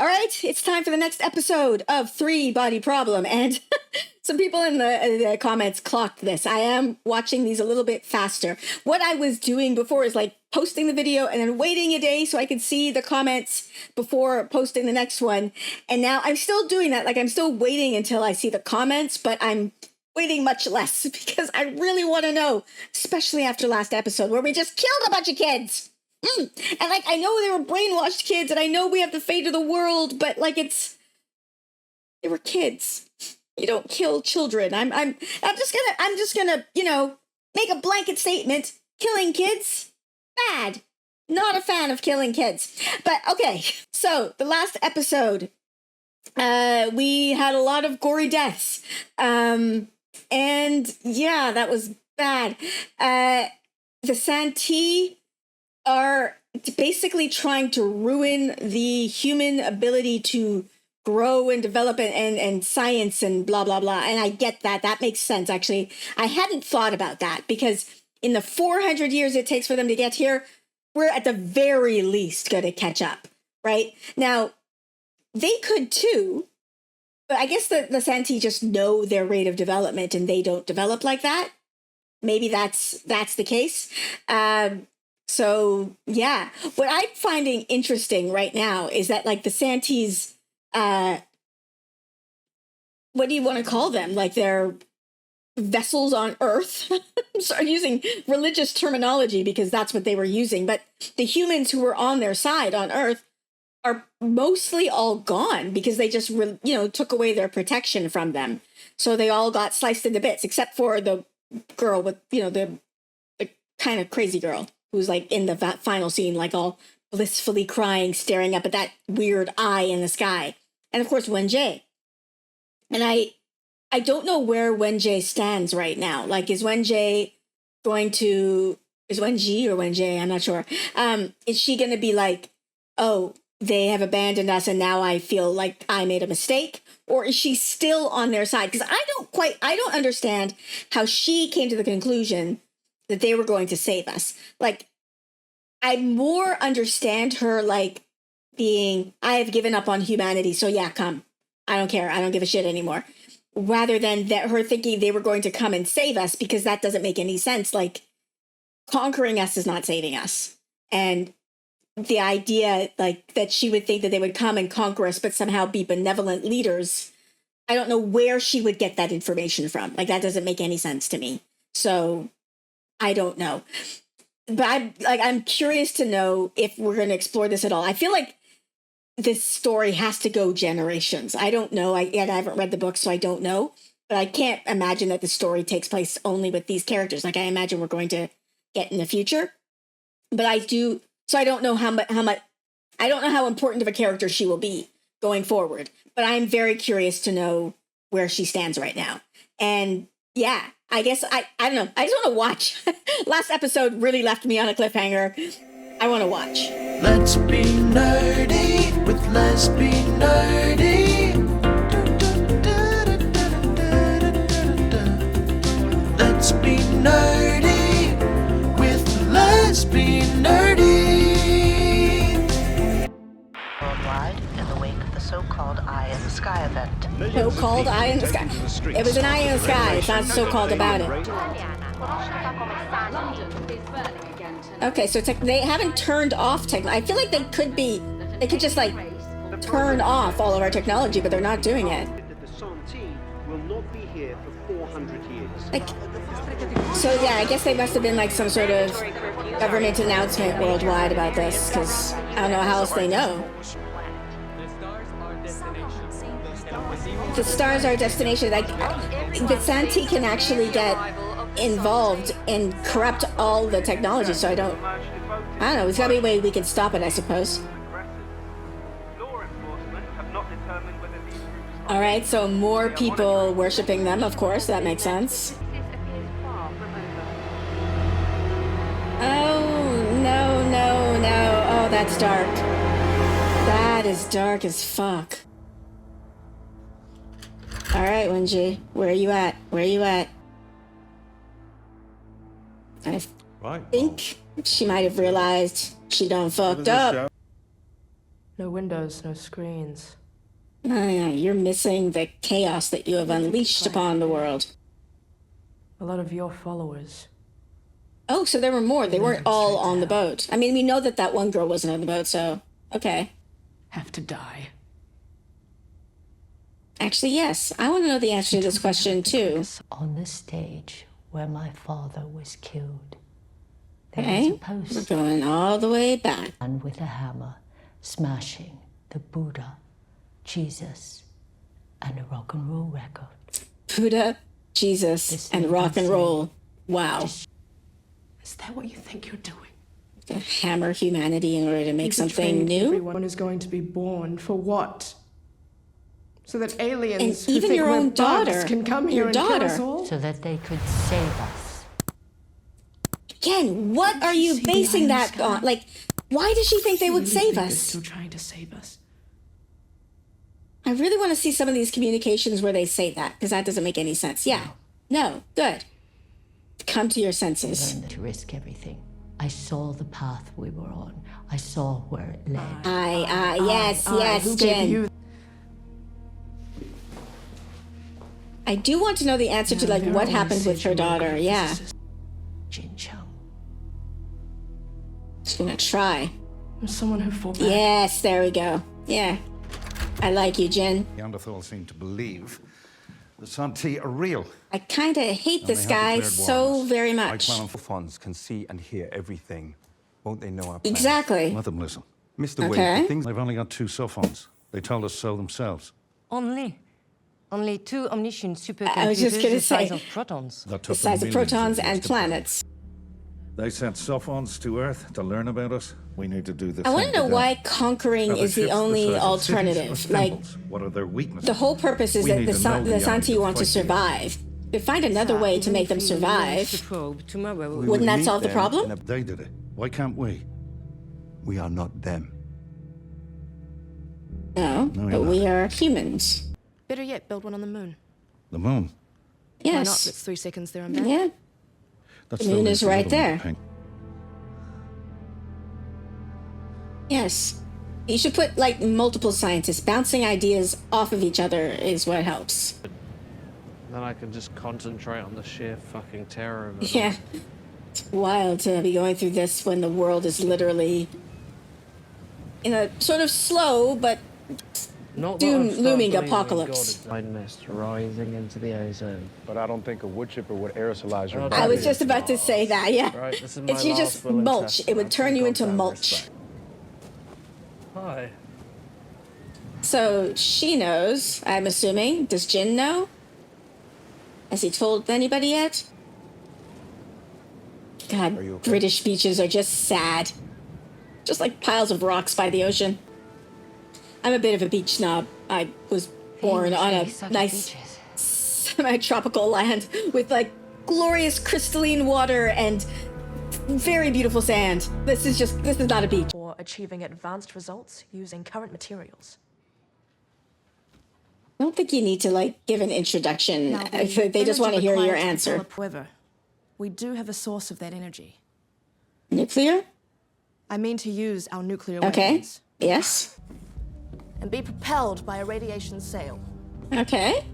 All right, it's time for the next episode of Three Body Problem. And some people in the comments clocked this. I am watching these a little bit faster. What I was doing before is like posting the video and then waiting a day so I could see the comments before posting the next one. And now I'm still doing that. Like I'm still waiting until I see the comments, but I'm waiting much less because I really want to know, especially after last episode where we just killed a bunch of kids. And like I know they were brainwashed kids, and I know we have the fate of the world, but like they were kids. You don't kill children. I'm just gonna make a blanket statement. Killing kids, bad. Not a fan of killing kids. But okay, so the last episode, we had a lot of gory deaths, and yeah, that was bad. The Santee are basically trying to ruin the human ability to grow and develop and science and blah, blah, blah. And I get that. That makes sense, actually. I hadn't thought about that because in the 400 years it takes for them to get here, we're at the very least going to catch up, right? Now, they could too, but I guess the Santee just know their rate of development and they don't develop like that. Maybe that's the case. So yeah, what I'm finding interesting right now is that like the Santees, what do you want to call them? Like they're vessels on Earth. I'm sorry, using religious terminology because that's what they were using. But the humans who were on their side on Earth are mostly all gone because they just took away their protection from them. So they all got sliced into bits, except for the girl with the kind of crazy girl who's like in the final scene, like all blissfully crying, staring up at that weird eye in the sky. And of course, Wenjie. And I don't know where Wenjie stands right now. Like, is Wenjie or Wenjie? I'm not sure. Is she going to be like, oh, they have abandoned us and now I feel like I made a mistake? Or is she still on their side? Because I don't understand how she came to the conclusion that they were going to save us. Like, I more understand her like being, I have given up on humanity, so yeah, come. I don't care. I don't give a shit anymore. Rather than that her thinking they were going to come and save us, because that doesn't make any sense. Like, conquering us is not saving us. And the idea like that she would think that they would come and conquer us, but somehow be benevolent leaders, I don't know where she would get that information from. Like, that doesn't make any sense to me. So I don't know. But I'm curious to know if we're going to explore this at all. I feel like this story has to go generations. I don't know. I haven't read the book, so I don't know. But I can't imagine that the story takes place only with these characters. Like, I imagine we're going to get in the future. But I do. So I don't know how much. I don't know how important of a character she will be going forward. But I'm very curious to know where she stands right now. And yeah, I guess I don't know. I just want to watch. Last episode really left me on a cliffhanger. I want to watch. Let's be nerdy with Let's Be Nerdy. Let's be nerdy with Let's Be Nerdy. Worldwide, in the wake of the so-called Eye in the Sky event. So-called Eye in the Sky. It was an eye in the sky. It's not so-called about it. Okay, so they haven't turned off technology. I feel like they could just like turn off all of our technology, but they're not doing it. Like, so yeah, I guess they must have been like some sort of government announcement worldwide about this, because I don't know how else they know. The stars are destination. Like, the Santee can actually get involved and corrupt all the technology, so I don't know. There's gotta be a way we can stop it, I suppose. All right, so more people worshiping them, of course, that makes sense. Oh, no. Oh, that's dark. That is dark as fuck. All right, Wenjie, where are you at? I think she might have realized she done fucked up. No windows, no screens. Yeah, you're missing the chaos that you have unleashed upon the world. A lot of your followers. Oh, so there were more. They weren't all on the boat. I mean, we know that that one girl wasn't on the boat, so okay. Have to die. Actually, yes. I want to know the answer to this question too. On the stage where my father was killed, there Okay, was a we're post going all the way back. and with a hammer smashing the Buddha, Jesus, and a rock and roll record. Buddha, Jesus, and rock and roll. Wow. Is that what you think you're doing? To hammer humanity in order to make You've something betrayed new. Everyone is going to be born for what? So that aliens And who even think your we're own bugs daughter, can come your here and kill us daughter. all? So that they could save us. Again, what are you See the basing Iron that Sky? on? Like, why does she think they would Really save think they're us? still trying to save us. I really want to see some of these communications where they say that, because that doesn't make any sense. Yeah. No. Good. Come to your senses. Learned to risk everything. I saw the path we were on. I saw where it led. Yes, Who yes, gave Jen. you I do want to know the answer to, like, They're what only happened with her said you were a daughter. good Yeah. physicist. Jin Chung. Just gonna try. I'm someone who fought back. Yes, there we go. Yeah. I like you, Jen. Neanderthals seem to believe the Santi are real. I kind of hate this they have guy declared so war on us. very I much. plan on Funds can see and hear everything. Won't they know our plans? Exactly. Let them listen. Mr. Wade, Okay. the things They've only got 2 cell phones. They told us so themselves. Only 2 omniscient I was just supercomputers gonna the size say, of protons. That the took size them of millions protons years and to plan. planets. They sent cell phones to Earth to learn about us. We need to do this. I want to know why conquering is the only alternative. Like, what are their weaknesses? the whole purpose is We that need the, to know the the Santi enemy want to to fight survive. To find another way to make them Even if we launch survive, the probe tomorrow, We wouldn't that meet solve the them problem? They did it. Why can't we? We are not them. No, you're but not. we are humans. Better yet, build one on the moon. The moon. Why not? Yes. It's 3 seconds there and back. Yeah. That The still moon leaves is right another one there. to paint. Yes. You should put, like, multiple scientists. Bouncing ideas off of each other is what helps. Then I can just concentrate on the sheer fucking terror of it. Yeah. It's wild to be going through this when the world is literally in a sort of slow but Not Doom- that I've started looming believing in apocalypse. God, it's light mist rising into the ozone. But I don't think a wood chipper would aerosolize your I body. I was just about to say that, yeah. Right, this is my If you last just will and mulch, it would testament. turn you God into damn mulch. respect. Hi. So she knows, I'm assuming. Does Jin know? Has he told anybody yet? God, Are you okay? British beaches are just sad. Just like piles of rocks by the ocean. I'm a bit of a beach snob. I was born on a nice semi-tropical land with like glorious crystalline water and very beautiful sand. This is not a beach. Or achieving advanced results using current materials. I don't think you need to like give an introduction. Now, If they just want to hear your answer. However, we do have a source of that energy. Nuclear? I mean to use our nuclear Okay. weapons Yes. and be propelled by a radiation sail. Okay.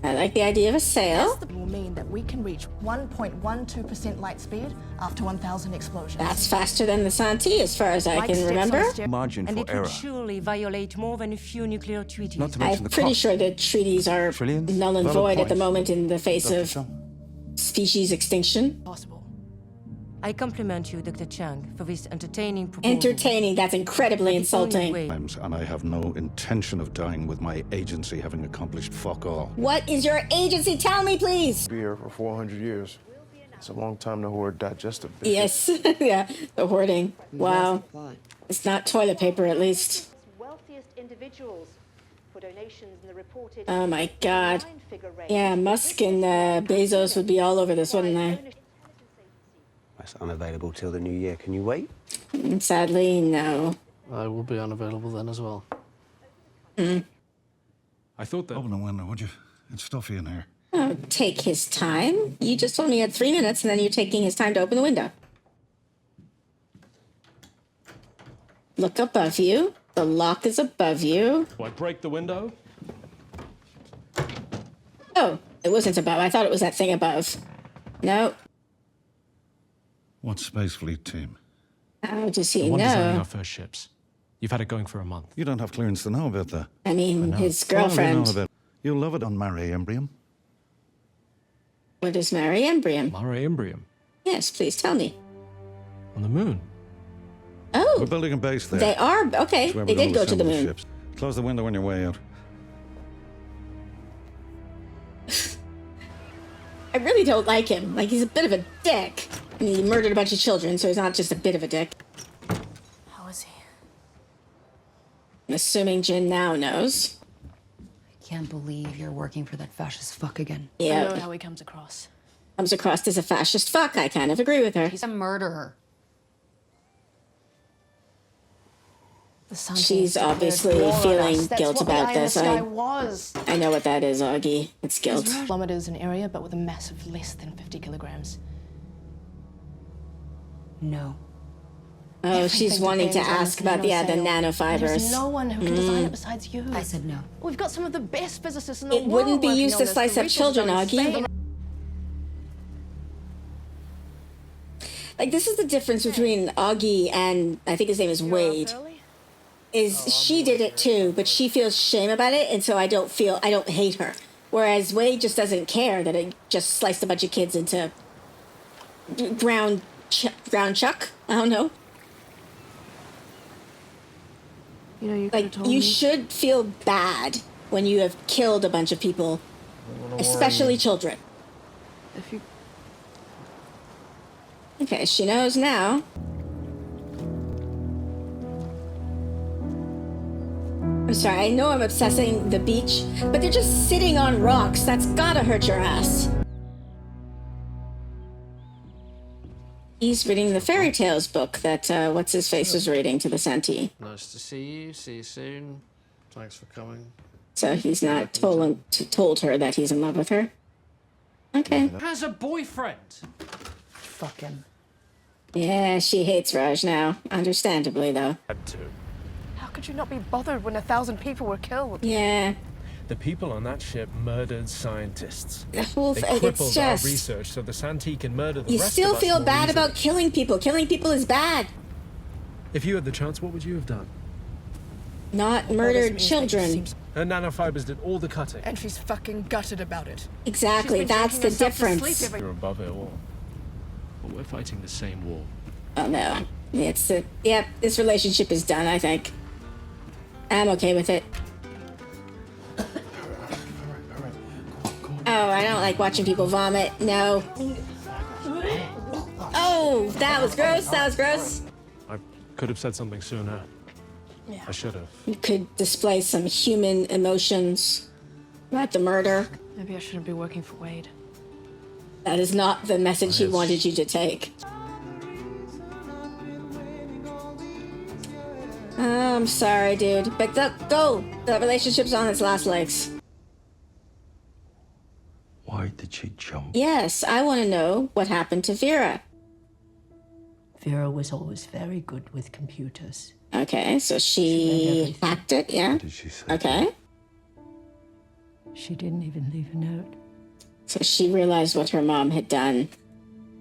I like the idea of a sail. This will mean that we can reach 1.12% light speed after 1,000 explosions. That's faster than the Santi, as far as I Light can steps on remember. stair- Margin and for it error. would surely violate more than a few nuclear treaties. Not to mention I'm the pretty cost. sure the treaties are Trillions? null and Valid void at the point. moment in the face Dr. of Chung. species extinction. Possible. I compliment you, Dr. Chang, for this entertaining proposal. Entertaining, that's incredibly The only insulting. way- Times, and I have no intention of dying with my agency having accomplished fuck all. What is your agency? Tell me, please. Be here for 400 years. It's a long time to hoard digestive. Yes. Yeah, the hoarding. Wow. It's not toilet paper, at least. Wealthiest individuals for donations in the reported Oh my God. nine-figure range. Yeah, Musk and Bezos would be all over this, wouldn't they? That's unavailable till the new year. Can you wait? And sadly, no. I will be unavailable then as well. I thought that. Open the window, would you? It's stuffy in here. Oh, take his time. You just told me you had 3 minutes, and then you're taking his time to open the window. Look above you. The lock is above you. Do I break the window? Oh, it wasn't above. I thought it was that thing above. No. What's Space Fleet Team? How does he The one designing know? our first ships. You've had it going for a month. You don't have clearance to know about that. I mean, his What do you know girlfriend. about? You'll love it on Mare Imbrium. What is Mare Imbrium? Mare Imbrium. Yes, please tell me. On the moon. Oh. We're building a base there. They are? Okay, It's where they we're did gonna go to the assemble moon. ships. Close the window on your way out. I really don't like him. Like, he's a bit of a dick. I mean, he murdered a bunch of children, so he's not just a bit of a dick. How is he? I'm assuming Jin now knows. I can't believe you're working for that fascist fuck again. I know Yeah. how he comes across. Comes across as a fascist fuck. I kind of agree with her. He's a murderer. The sun She's obviously feeling guilt about this. I know what that is, Augie. It's guilt. Kilometers in area, but with a mass of less than 50 kilograms. No. Oh, she's Everything wanting to depends on ask about, the nanoscale. There's nanofibers. no one who can design it besides you. I said no. We've got some of the best physicists in the It world. wouldn't be working used on to this. slice The up research children, done in Augie. Spain. Like, this is the difference between Augie and, I think his name is Wade. Is she did it too, but she feels shame about it, and so I don't hate her. Whereas Wade just doesn't care that it just sliced a bunch of kids into ground chuck. I don't know. You know, you Like, you should feel bad when you have killed a bunch of people, especially children. If you Okay, she knows now. I'm sorry, I know I'm obsessing the beach, but they're just sitting on rocks. That's gotta hurt your ass. He's reading the fairy tales book that, what's-his-face was reading to the Santee. Nice to see you. See you soon. Thanks for coming. So he's not told her that he's in love with her. Okay. Has a boyfriend. Fuck him. Yeah, she hates Raj now. Understandably, though. Had to. How could you not be bothered when 1,000 people were killed? Yeah. The people on that ship murdered scientists. Well, They it's crippled just- our research so the Santee can murder the You rest still of us feel more bad easily. about killing people. Killing people is bad. If you had the chance, what would you have done? Not murdered children. Her nanofibers did all the cutting. And she's fucking gutted about it. Exactly, She's been that's drinking the herself to sleep difference. every- You're above it all. But we're fighting the same war. Oh no. Yep, this relationship is done, I think. I'm okay with it. Oh, I don't like watching people vomit. No. Oh, that was gross. That was gross. I could have said something sooner. Yeah. I should have. You could display some human emotions about the murder. Maybe I shouldn't be working for Wade. That is not the message he wanted you to take. Oh, I'm sorry, dude. But go. The relationship's on its last legs. Why did she jump? Yes, I want to know what happened to Vera. Vera was always very good with computers. Okay, so she hacked it, yeah? What did she say? Okay. She didn't even leave a note. So she realized what her mom had done.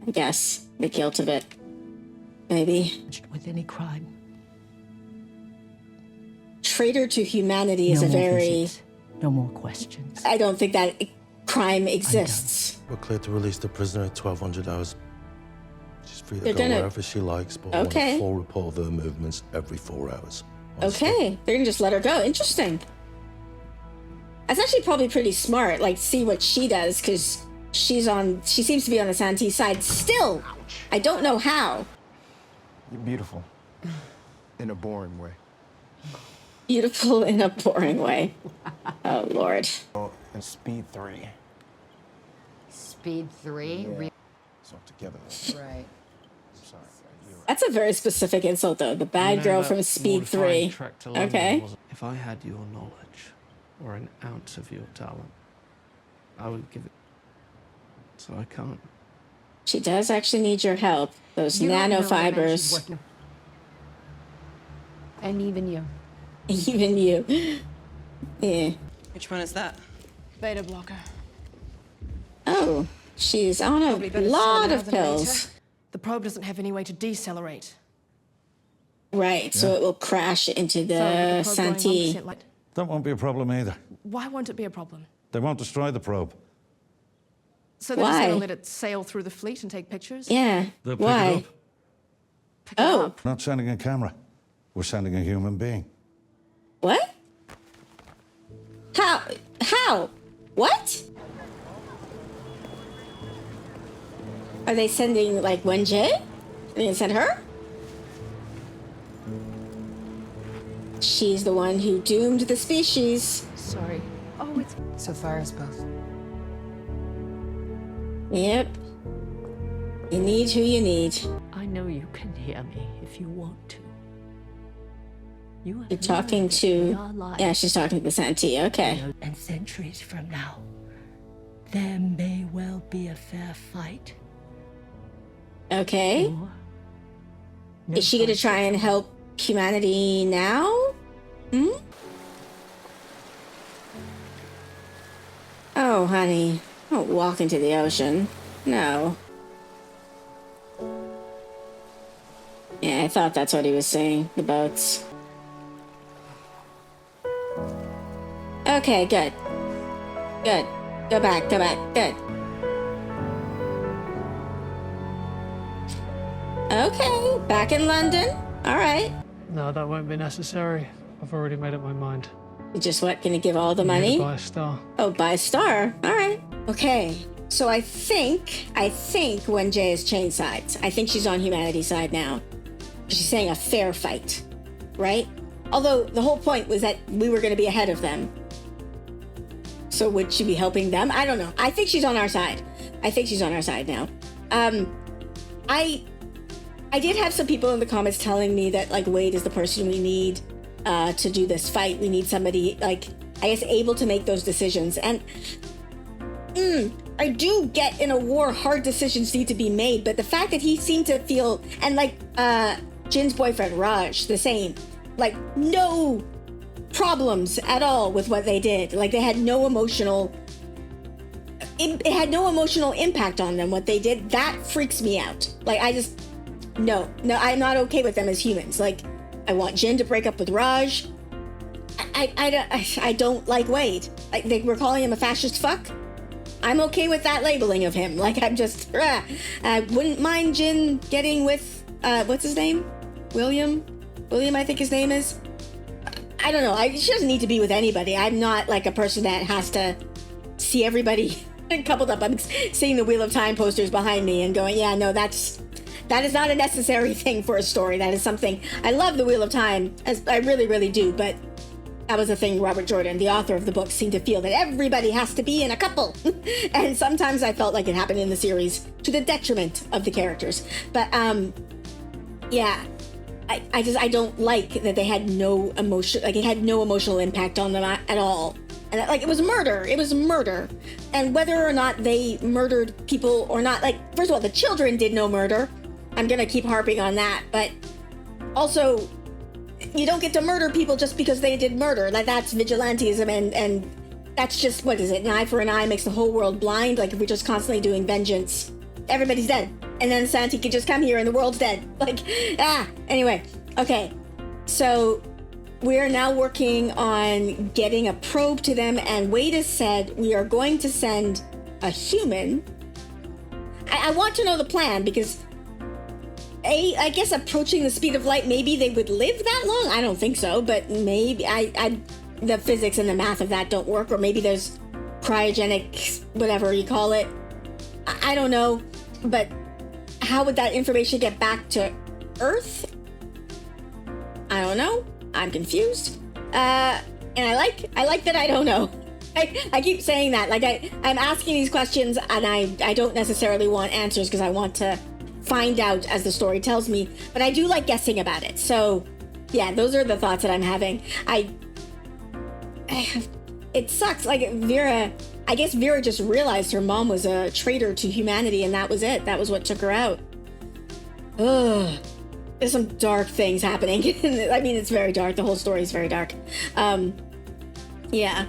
I guess. The guilt of it. Maybe. With any crime. Traitor to humanity is No a more very... visits. No more questions. I don't think that crime exists. We're clear to release the prisoner at 1200 hours. She's free to They're go gonna- wherever she likes, but I want Okay. a full report of her movements every 4 hours. Okay, they're gonna just let her go. Interesting. That's actually probably pretty smart. Like, see what she does, because she seems to be on the Santee side still. I don't know how. You're beautiful. In a boring way. Beautiful in a boring way. Oh, Lord. And Speed 3. Speed 3? Yeah. So together. Right. Sorry. That's a very specific insult, though. The bad girl from Speed 3. Okay. If I had your knowledge, or an ounce of your talent, I would give it. So I can't. She does actually need your help. Those You don't know what I meant, she's nanofibers. working- And even you. Even you. Yeah. Which one is that? Beta blocker. Oh, she's on a Probably better lot slow of down than pills. later. The probe doesn't have any way to decelerate. Right, so it will crash into the So with the probe going Santee. 1% light- That won't be a problem either. Why won't it be a problem? They won't destroy the probe. So they're just Why? gonna let it sail through the fleet and take pictures? Yeah. They'll pick Why? it up. Oh, We're not sending a camera. We're sending a human being. what? How? How? What? Are they sending like Wenjie? Are they gonna send her? She's the one who doomed the species. Sorry. Oh, it's... Sapphira's both. Yep. You need who you need. I know you can hear me if you want to. You have You're talking learned that we to... are alive. Yeah, she's talking to the Santee. Okay. And centuries from now, there may well be a fair fight. Okay. Or no Is she gonna fight try and help humanity now? Hmm? Oh, honey. Don't walk into the ocean. No. Yeah, I thought that's what he was saying. The boats. Okay, good. Good. Go back, good. Okay, back in London. All right. No, that won't be necessary. I've already made up my mind. You just what? Gonna give all the I'm here to money? buy a star. Oh, buy a star. All right. Okay. So I think Wenjie is chain sides. I think she's on humanity's side now. She's saying a fair fight, right? Although the whole point was that we were going to be ahead of them. So would she be helping them? I don't know. I think she's on our side. I think she's on our side now. I did have some people in the comments telling me that like Wade is the person we need to do this fight. We need somebody like I guess able to make those decisions. And I do get in a war hard decisions need to be made, but the fact that he seemed to feel and like Jin's boyfriend Raj the same, like no problems at all with what they did. Like they had no emotional. It had no emotional impact on them. What they did that freaks me out. Like I just no, I'm not okay with them as humans. Like I want Jin to break up with Raj. I don't like Wade. Like they were calling him a fascist fuck. I'm okay with that labeling of him. Like I'm just, I wouldn't mind Jin getting with, what's his name? William, I think his name is. I don't know. She doesn't need to be with anybody. I'm not like a person that has to see everybody coupled up. I'm seeing the Wheel of Time posters behind me and going, yeah, no, that is not a necessary thing for a story. That is something, I love the Wheel of Time, as I really, really do, but that was the thing Robert Jordan, the author of the book, seemed to feel that everybody has to be in a couple. And sometimes I felt like it happened in the series to the detriment of the characters. But yeah, I don't like that they had no emotion, like it had no emotional impact on them at all. And like it was murder. And whether or not they murdered people or not, like first of all, the children did no murder. I'm gonna keep harping on that, but also you don't get to murder people just because they did murder. Like that's vigilantism and that's just, what is it? An eye for an eye makes the whole world blind. Like if we're just constantly doing vengeance, everybody's dead. And then Santee could just come here and the world's dead. Like, anyway. Okay. So we're now working on getting a probe to them, and Wade has said we are going to send a human. I want to know the plan because I guess approaching the speed of light, maybe they would live that long. I don't think so, but maybe the physics and the math of that don't work, or maybe there's cryogenic, whatever you call it. I don't know, but how would that information get back to Earth? I don't know. I'm confused. And I like that I don't know. I keep saying that. Like I'm asking these questions and I don't necessarily want answers because I want to find out as the story tells me, but I do like guessing about it. So yeah, those are the thoughts that I'm having. It sucks. Like I guess Vera just realized her mom was a traitor to humanity and that was it. That was what took her out. Ugh. there's some dark things happening. I mean, it's very dark. The whole story is very dark. Yeah.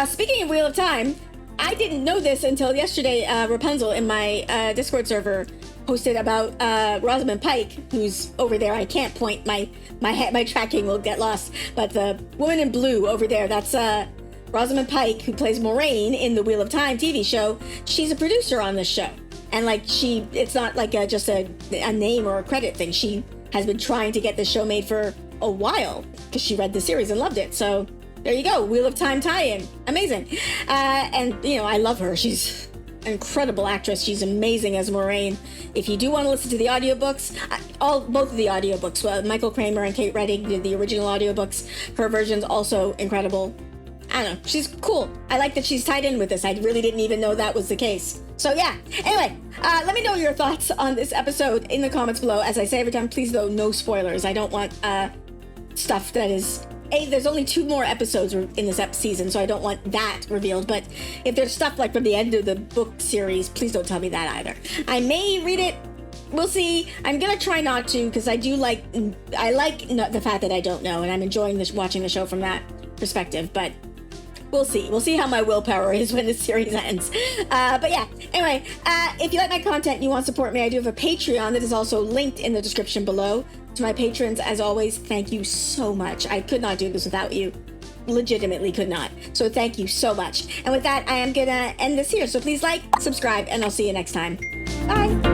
Speaking of Wheel of Time, I didn't know this until yesterday. Rapunzel in my Discord server posted about Rosamund Pike, who's over there. I can't point, my tracking will get lost, but the woman in blue over there, that's Rosamund Pike, who plays Moraine in the Wheel of Time TV show. She's a producer on this show, and like it's not like just a name or a credit thing. She has been trying to get this show made for a while because she read the series and loved it. So there you go, Wheel of Time tie-in, amazing. And you know, I love her. She's an incredible actress. She's amazing as Moraine. If you do want to listen to the audiobooks, both of the audiobooks, Michael Kramer and Kate Redding did the original audiobooks. Her version's also incredible. I don't know, she's cool. I like that she's tied in with this. I really didn't even know that was the case. So yeah, anyway, let me know your thoughts on this episode in the comments below. As I say every time, please though, no spoilers. I don't want stuff that is... there's only 2 more episodes in this season, so I don't want that revealed. But if there's stuff like from the end of the book series, please don't tell me that either. I may read it. We'll see. I'm gonna try not to, because I like the fact that I don't know, and I'm enjoying watching the show from that perspective. But we'll see. We'll see how my willpower is when the series ends. But yeah, anyway, if you like my content and you want to support me, I do have a Patreon that is also linked in the description below. To my patrons, as always, thank you so much. I could not do this without you. Legitimately could not. So thank you so much. And with that, I am gonna end this here. So please like, subscribe, and I'll see you next time. Bye.